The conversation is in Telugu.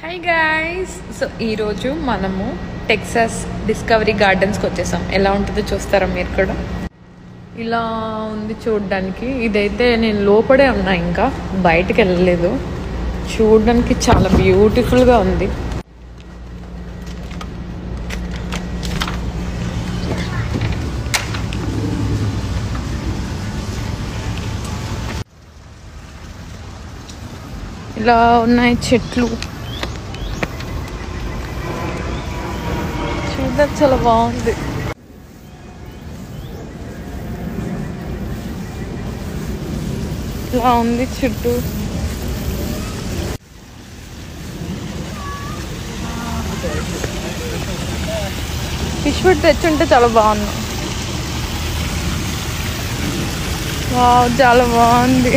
Hi guys. సో ఈరోజు మనము టెక్సాస్ డిస్కవరీ గార్డెన్స్కి వచ్చేసాం. ఎలా ఉంటుందో చూస్తారా మీరు కూడా. ఇలా ఉంది చూడడానికి. ఇదైతే నేను లోపడే ఉన్నా, ఇంకా బయటకు వెళ్ళలేదు. చూడడానికి చాలా బ్యూటిఫుల్గా ఉంది. ఇలా ఉన్నాయి చెట్లు, చూడడానికి చాలా బాగుంది. ఇలా ఉంది చుట్టూ. ఫిష్ ఫుడ్ తెచ్చుంటే చాలా బాగుంది. వావ్, చాలా బాగుంది.